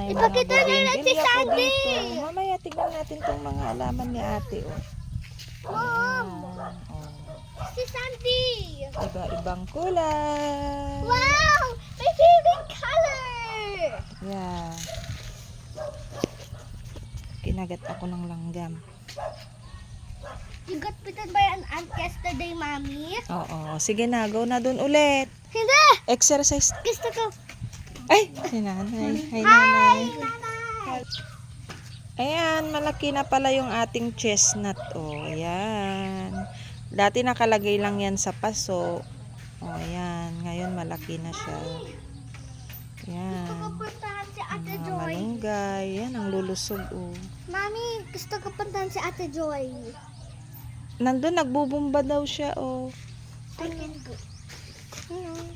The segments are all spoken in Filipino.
may mga Ipakita na natin si bougainvillea po Sandy. dito. Mamaya tignan natin tong mga halaman ni ate. Oh. Mom, Ayan, oh. si Sandy. Iba-ibang kulay. Wow, my favorite color. Yeah. Kinagat ako ng langgam. You got bitten by an ant yesterday, Mommy. Oo. Sige na, go na dun ulit. Hindi. Exercise. Gusto ko. Ay, si nanay. Hi, Hi, nanay. Nanay. Ayan, malaki na pala yung ating chestnut. Oh, ayan. Dati nakalagay lang yan sa paso. Oh, ayan. Ngayon malaki na siya. Gusto ko Ayan. puntahan si Ate Mga Joy. malunggay. Ayan, ang lulusog. Oh. Mami, gusto ko puntahan si Ate Joy. Nandun, nagbubumba daw siya. Oh. I can go. Ayan.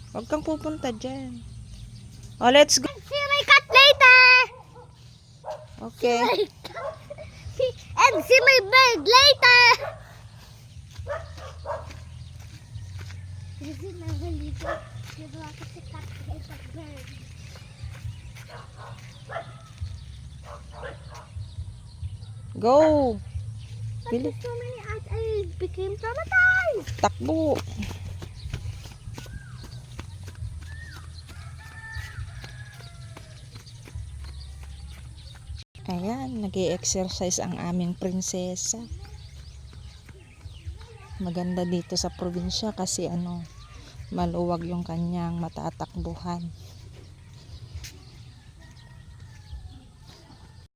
Huwag kang pupunta dyan. Oh, let's go. See my cat later. Okay. And see my bird later. Kasi nabalito. Dito ako si cat sa bird. Go. But Bili. there's so many ants, I became traumatized. Takbo. Ayan, nag-i-exercise ang aming prinsesa. Maganda dito sa probinsya kasi maluwag yung kanyang matatakbuhan.